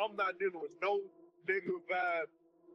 I'm not dealing with no negative vibe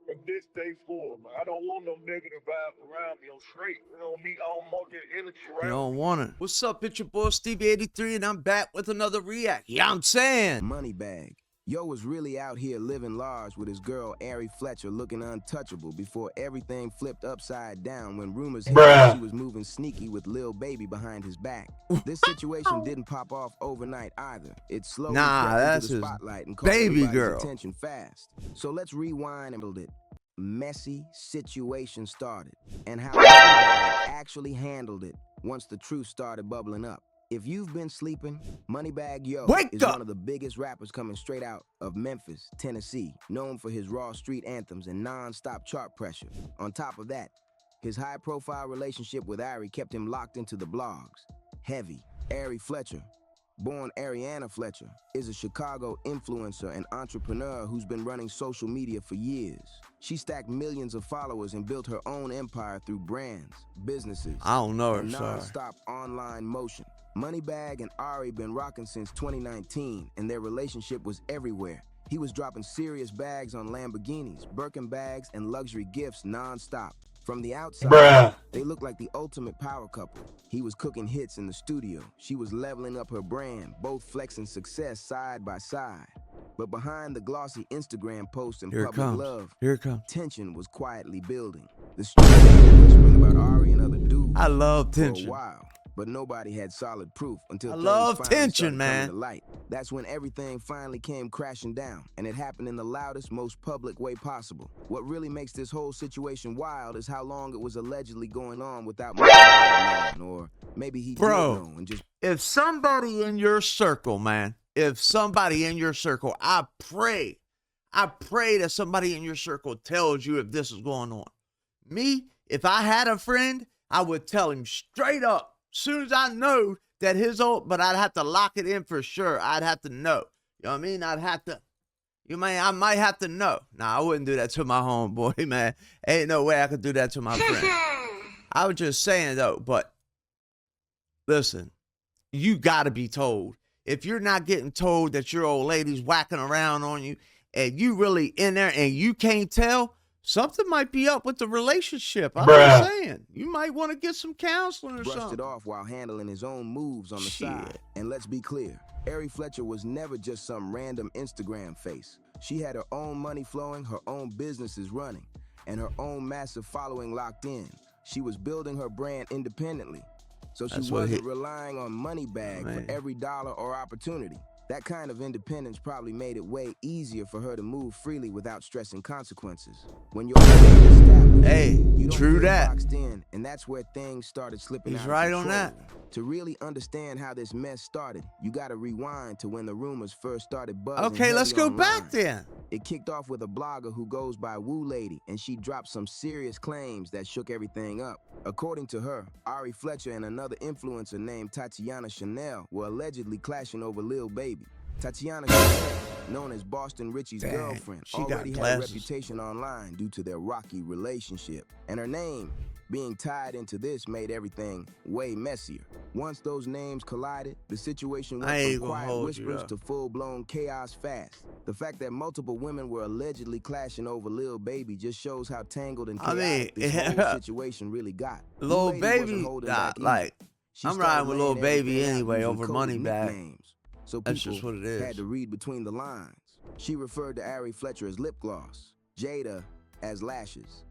from this day forward, man. I don't want no negative vibe around me. I'm straight. You know me, I don't want that energy You around don't me. want it. What's up? It's your boy Stevie83 and I'm back with another react. Yeah, I'm saying. Moneybag. Yo was really out here living large with his girl Ari Fletcher looking untouchable before everything flipped upside down when rumors hit that she was moving sneaky with Lil Baby behind his back. This situation didn't pop off overnight either. It slowly crept That's into the his spotlight and caught baby everybody's girl. attention fast. So let's rewind and build it. Messy situation started and how Moneybag actually handled it once the truth started bubbling up. If you've been sleeping, Moneybag Yo is one of the biggest rappers coming straight out of Memphis, Tennessee, known for his raw street anthems and non-stop chart pressure. On top of that, his high-profile relationship with Ari kept him locked into the blogs. Heavy. Ari Fletcher, born Ariana Fletcher, is a Chicago influencer and entrepreneur who's been running social media for years. She stacked millions of followers and built her own empire through brands, businesses, and non-stop online motion. Moneybag and Ari been rocking since 2019, and their relationship was everywhere. He was dropping serious bags on Lamborghinis, Birkin bags, and luxury gifts non-stop. From the outside, they looked like the ultimate power couple. He was cooking hits in the studio. She was leveling up her brand, both flexing success side by side. But behind the glossy Instagram posts and public love, tension was quietly building. The streets were whispering about Ari and other dudes. I love for tension. a while, but nobody had solid proof until I things love finally tension, started man. coming to light. That's when everything finally came crashing down, and it happened in the loudest, most public way possible. What really makes this whole situation wild is how long it was allegedly going on without knowing, or maybe he did know and just. If somebody in your circle, man, I pray that somebody in your circle tells you if this is going on. Me, if I had a friend, I would tell him straight up. Soon as I know that but I'd have to lock it in for sure. I'd have to know. You know what I mean? I might have to know. Nah, I wouldn't do that to my homeboy, man. Ain't no way I could do that to my friend. I was just saying, though, but listen, you got to be told. If you're not getting told that your old lady's whacking around on you and you really in there and you can't tell, something might be up with the relationship. I'm just saying. You might want to get some counseling or something. Brushed it off while handling his own moves on the side. And let's be clear, Ari Fletcher was never just some random Instagram face. She had her own money flowing, her own businesses running, and her own massive following locked in. She was building her brand independently. So she wasn't relying on Moneybag for every dollar or opportunity. That kind of independence probably made it way easier for her to move freely without stressing consequences. When you're established, you don't feel boxed in, and that's where things started slipping out of control. On that. To really understand how this mess started, you gotta rewind to when the rumors first started buzzing. Okay, let's go back then. It kicked off with a blogger who goes by Woo Lady, and she dropped some serious claims that shook everything up. According to her, Ari Fletcher and another influencer named Tatiana Chanel were allegedly clashing over Lil Baby. Tatiana Chanel, known as Boston Richie's girlfriend, already had a reputation online due to their rocky relationship, and her name being tied into this made everything way messier. Once those names collided, the situation went from quiet whispers to full-blown chaos fast. The fact that multiple women were allegedly clashing over Lil Baby just shows how tangled and chaotic this whole situation really got. Lil Baby, I'm riding with Lil Baby anyway over Moneybag. So that's just what it is. Had to read between the lines. She referred to Ari Fletcher as lip gloss, Jada as lashes,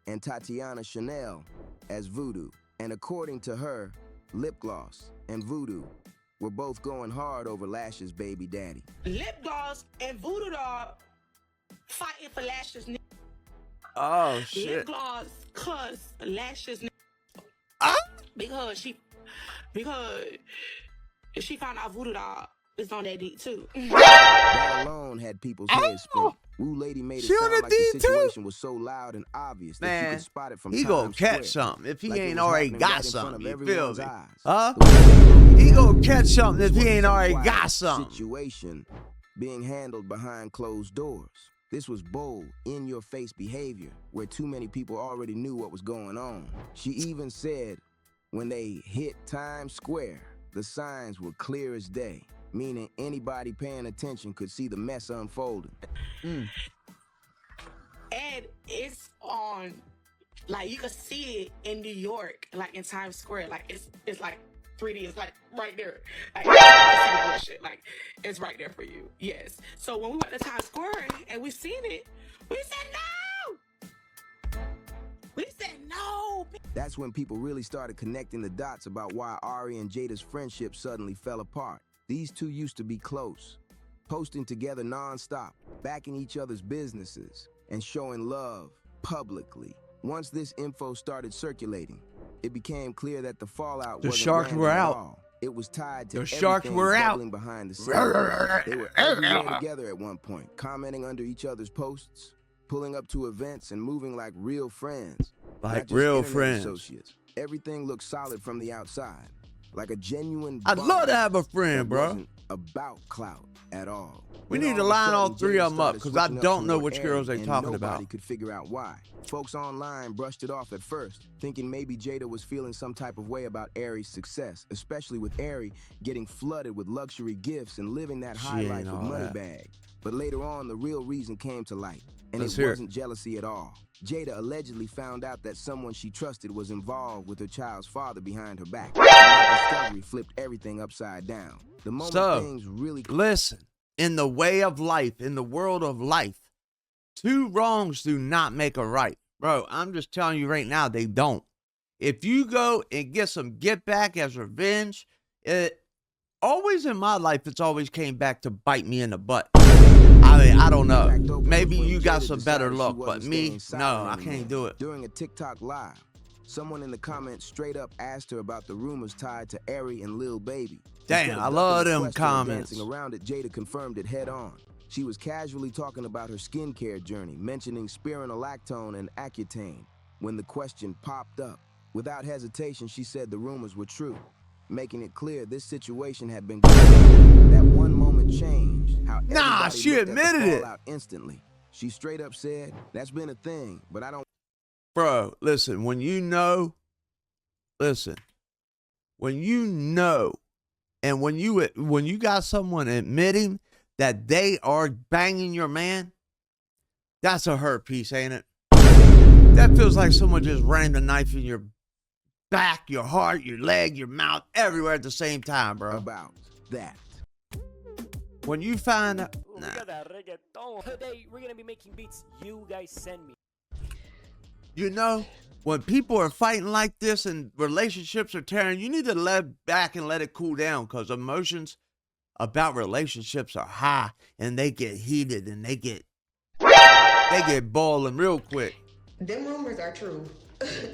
and Tatiana Chanel as voodoo. And according to her, lip gloss and voodoo were both going hard over Lashes' baby daddy. Lip gloss and voodoo dog fighting for Lashes. Oh shit. Lip gloss cuss Lashes because she found out voodoo dog is on that D too. That alone had people's heads spinning. Woo Lady made it sound like the situation was so loud and obvious that you could spot it from he gonna catch Square. something if he Like ain't already got something. You feel me? He gonna catch something if he ain't already got something. Situation being handled behind closed doors. This was bold, in-your-face behavior where too many people already knew what was going on. She even said when they hit Times Square, the signs were clear as day. meaning anybody paying attention could see the mess unfolding. And it's on, like, you can see it in New York, like in Times Square. Like, it's like 3D. It's like right there. Like, you can see the bullshit. Like, it's right there for you. Yes. So when we went to Times Square and we seen it, we said no. We said no. That's when people really started connecting the dots about why Ari and Jayda's friendship suddenly fell apart. These two used to be close, posting together nonstop, backing each other's businesses, and showing love publicly. Once this info started circulating, it became clear that the fallout wasn't sharks random were at out. all. It was tied to The sharks everything were out. bubbling behind the scenes. They were everywhere together at one point, commenting under each other's posts, pulling up to events, and moving like real friends. Like Not just real internet friends. associates. Everything looked solid from the outside, like a genuine I'd bond love to have a friend, that bro. wasn't about clout at all. We Then need to all of a line all sudden, three Jayda of them up, started 'cause I switching up don't know toward which girls Ari, they and talking nobody about. could figure out why. Folks online brushed it off at first, thinking maybe Jayda was feeling some type of way about Ari's success, especially with Ari getting flooded with luxury gifts and living that high She life ain't of all money that. bag. But later on, the real reason came to light, and Let's it hear it. wasn't jealousy at all. Jayda allegedly found out that someone she trusted was involved with her child's father behind her back. And that discovery flipped everything upside down. The moment So, things really listen, in the way of life, in the world of life, two wrongs do not make a right. Bro, I'm just telling you right now, they don't. If you go and get some get back as revenge, it always in my life, it's always came back to bite me in the butt. I mean, I don't know. Maybe you got some better luck, but me, no, I can't do it. During a TikTok live, someone in the comments straight up asked her about the rumors tied to Ari and Lil Baby. Damn, Instead of I love ducking the them question or comments. dancing around it, Jayda confirmed it head on. She was casually talking about her skincare journey, mentioning spironolactone and Accutane. When the question popped up, without hesitation, she said the rumors were true, making it clear this situation had been going on. That one moment changed how Nah, everybody she looked at the admitted it. fallout instantly. She straight up said, "That's been a thing, but I don't." Bro, listen, when you know, and when you got someone admitting that they are banging your man, that's a hurt piece, ain't it? That feels like someone just ran the knife in your back, your heart, your leg, your mouth, everywhere at the same time, bro. About that. When you find out, Ooh, we got that reggaeton. Today we're gonna be making beats you guys send me. you know, when people are fighting like this and relationships are tearing, you need to let back and let it cool down, because emotions about relationships are high and they get heated and they get boiling real quick. Them rumors are true.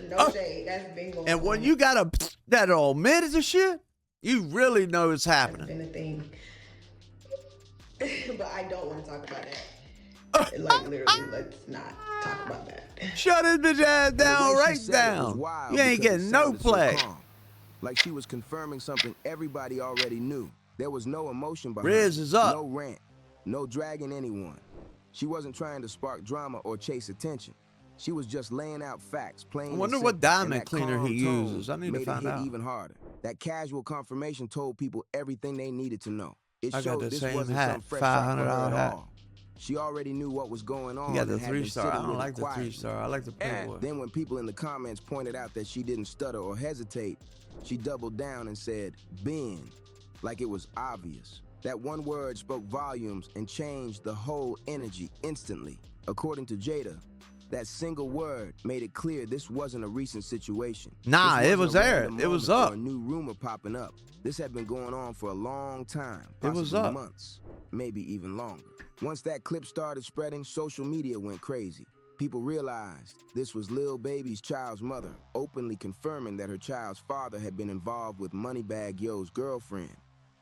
No shade. That's been going on. And when you got a that'll admit it to shit, you really know it's That's happening. been a thing. But I don't want to talk about that. Like, literally, let's not talk about that. Shut his bitch ass And the down, way she right said it was down. wild You ain't because it getting no sounded so play. calm. Like she was confirming something everybody already knew. There was no emotion behind Riz it, is up. no rant, no dragging anyone. She wasn't trying to spark drama or chase attention. She was just laying out facts, plain I and wonder what simple, and diamond that cleaner calm he tone uses. I need to made find it hit out. even harder. That casual confirmation told people everything they needed to know. It I got showed the this same wasn't hat, some fresh shot for her $500 at hat. all. She already knew what was going on. You got the and had been 3-star. sitting I don't with it like the quietly. 3-star. I like the Playboy. Then when people in the comments pointed out that she didn't stutter or hesitate, she doubled down and said, "Been," like it was obvious. That one word spoke volumes and changed the whole energy instantly. According to Jayda, that single word made it clear this wasn't a recent situation. Nah, This it wasn't was a there. random It was moment or up. a new rumor popping up. This had been going on for a long time, It was possibly up. months, maybe even longer. Once that clip started spreading, social media went crazy. People realized this was Lil Baby's child's mother, openly confirming that her child's father had been involved with Moneybagg Yo's girlfriend.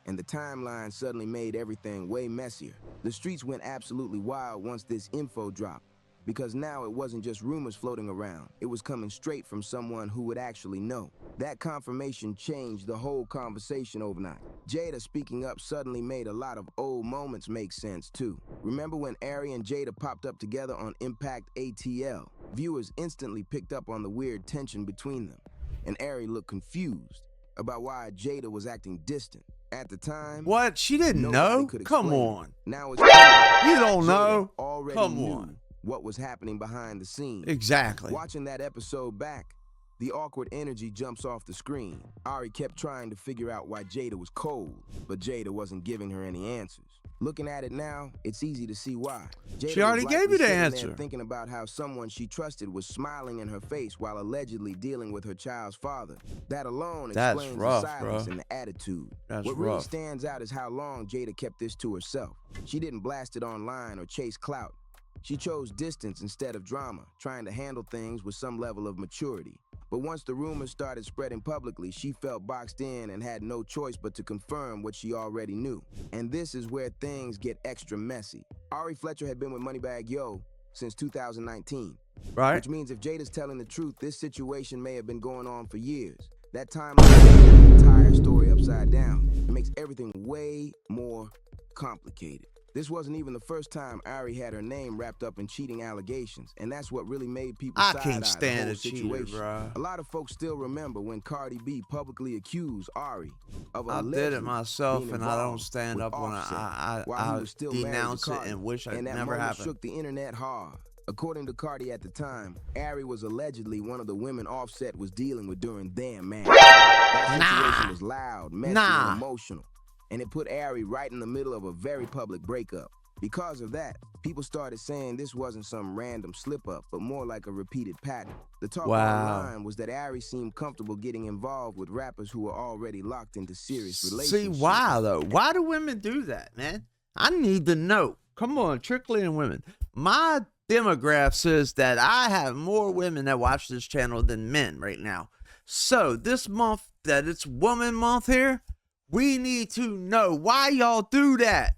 And the timeline suddenly made everything way messier. The streets went absolutely wild once this info dropped, because now it wasn't just rumors floating around. It was coming straight from someone who would actually know. That confirmation changed the whole conversation overnight. Jayda speaking up suddenly made a lot of old moments make sense too. Remember when Ari and Jayda popped up together on Impact ATL? Viewers instantly picked up on the weird tension between them, and Ari looked confused about why Jayda was acting distant. At the time, What? She didn't nobody know? could Come explain it. on. Now it's clear. You don't Jada know? already Come knew on. what was happening behind the scenes. Exactly. Watching that episode back, the awkward energy jumps off the screen. Ari kept trying to figure out why Jada was cold, but Jada wasn't giving her any answers. Looking at it now, it's easy to see why. Jada She already was gave likely you the sitting there answer. thinking about how someone she trusted was smiling in her face while allegedly dealing with her child's father. That alone That's explains rough, the silence bro. and the attitude. That's What really rough. stands out is how long Jada kept this to herself. She didn't blast it online or chase clout. She chose distance instead of drama, trying to handle things with some level of maturity. But once the rumors started spreading publicly, she felt boxed in and had no choice but to confirm what she already knew. And this is where things get extra messy. Ari Fletcher had been with Moneybagg Yo since 2019. Right? Which means if Jada's telling the truth, this situation may have been going on for years. That timeline turns the entire story upside down. It makes everything way more complicated. This wasn't even the first time Ari had her name wrapped up in cheating allegations, and that's what really made people I side-eye can't the stand whole a cheater, situation. bro. A lot of folks still remember when Cardi B publicly accused Ari of I did it allegedly myself, being and I don't involved stand with up when Offset while he I was still married to denounce it Cardi, and wish it and that never moment happened. shook the internet hard. According to Cardi at the time, Ari was allegedly one of the women Offset was dealing with during their marriage. That situation was loud, messy, and emotional, and it put Ari right in the middle of a very public breakup. Because of that, people started saying this wasn't some random slip-up, but more like a repeated pattern. The talk online was that Ari seemed comfortable getting involved with rappers who were already locked into serious relationships. See, why, though? Why do women do that, man? I need to know. Come on, trickling women. My demographic says that I have more women that watch this channel than men right now. So this month that it's Woman Month here, we need to know why y'all do that.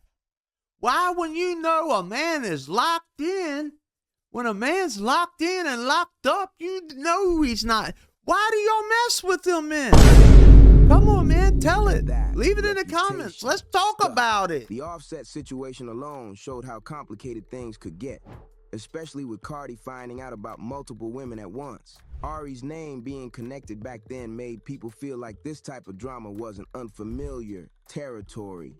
Why, when you know a man is locked in, when a man's locked in and locked up, you know he's not. Why do y'all mess with them men? Come on, man, tell it. Leave it in the comments. Let's talk about it. The Offset situation alone showed how complicated things could get, especially with Cardi finding out about multiple women at once. Ari's name being connected back then made people feel like this type of drama wasn't unfamiliar territory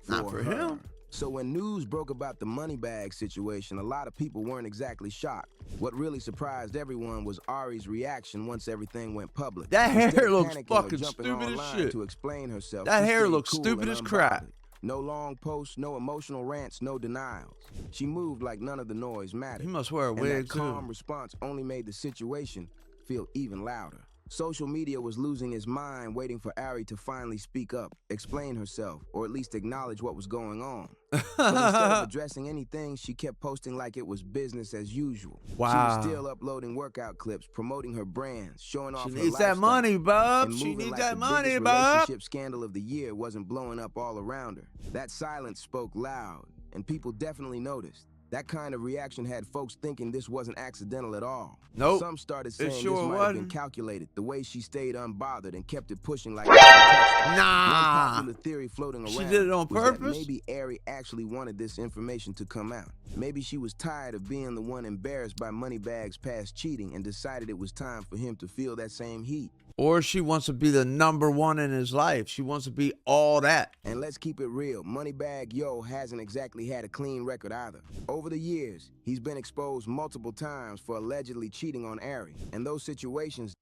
Not for him. So when news broke about the Moneybagg situation, a lot of people weren't exactly shocked. What really surprised everyone was Ari's reaction once everything went public. That Instead hair of looks panicking or fucking jumping stupid as online shit. to explain herself, That she hair stayed looks cool stupid and as crap. unbothered. No long posts, no emotional rants, no denials. She moved like none of the noise mattered. He must wear a And wig, that calm too. response only made the situation feel even louder. Social media was losing its mind waiting for Ari to finally speak up, explain herself, or at least acknowledge what was going on. But instead of addressing anything, she kept posting like it was business as usual. Wow. She was still uploading workout clips, promoting her brands, showing off She her needs that lifestyle, money, bub. and She moving needs like that the money, biggest bub. relationship scandal of the year wasn't blowing up all around her. That silence spoke loud, and people definitely noticed. That kind of reaction had folks thinking this wasn't accidental at all. Nope. Some started It saying sure this might have been wasn't. calculated, the way she stayed unbothered and kept it pushing like nothing touched her. One Nah. popular theory floating around She did it on was that purpose? maybe Ari actually wanted this information to come out. Maybe she was tired of being the one embarrassed by Moneybagg's past cheating and decided it was time for him to feel that same heat. Or she wants to be the #1 in his life. She wants to be all that. And let's keep it real, Moneybagg Yo hasn't exactly had a clean record either. Over the years, he's been exposed multiple times for allegedly cheating on Ari. And those situations,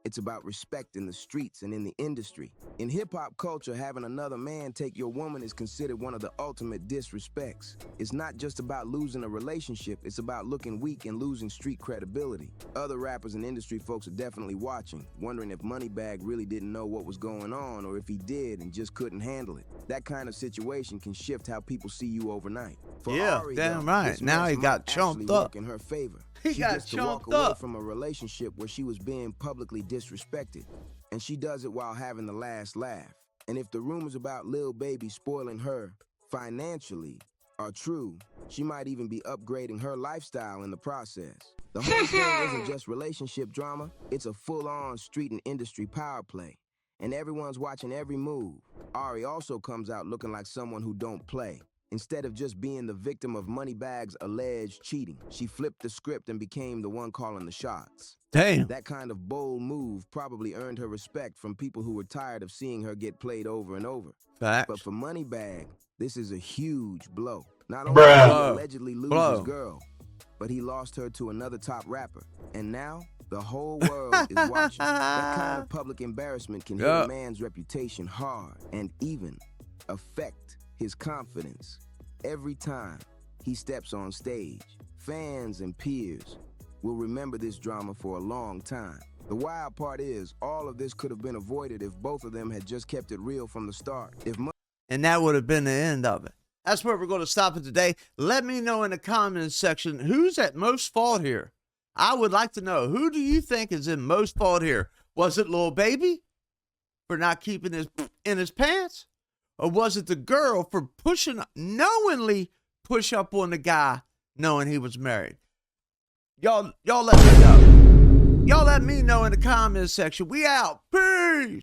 it's about respect in the streets and in the industry. In hip-hop culture, having another man take your woman is considered one of the ultimate disrespects. It's not just about losing a relationship, it's about looking weak and losing street credibility. Other rappers and industry folks are definitely watching, wondering if Moneybagg really didn't know what was going on or if he did and just couldn't handle it. That kind of situation can shift how people see you overnight. For Yeah, Ari, damn though, right. this Now mess he got might actually chumped up. work in her favor. He She got gets to walk chumped away up. from a relationship where she was being publicly disrespected, and she does it while having the last laugh. And if the rumors about Lil Baby spoiling her financially are true, she might even be upgrading her lifestyle in the process. The whole thing isn't just relationship drama, it's a full-on street and industry power play. And everyone's watching every move. Ari also comes out looking like someone who don't play. Instead of just being the victim of Moneybag's alleged cheating, she flipped the script and became the one calling the shots. Damn. That kind of bold move probably earned her respect from people who were tired of seeing her get played over and over. Facts. But for Moneybag, this is a huge blow. Not only did he allegedly lose his girl, but he lost her to another top rapper. And now, the whole world is watching. That kind of public embarrassment can hit a man's reputation hard and even affect his confidence every time he steps on stage. Fans and peers will remember this drama for a long time. The wild part is, all of this could have been avoided if both of them had just kept it real from the start. And that would have been the end of it. That's where we're going to stop it today. Let me know in the comments section who's at most fault here. I would like to know, who do you think is in most fault here? Was it Lil Baby for not keeping his in his pants? Or was it the girl for knowingly push up on the guy knowing he was married? Y'all let me know. Y'all let me know in the comments section. We out. Peace.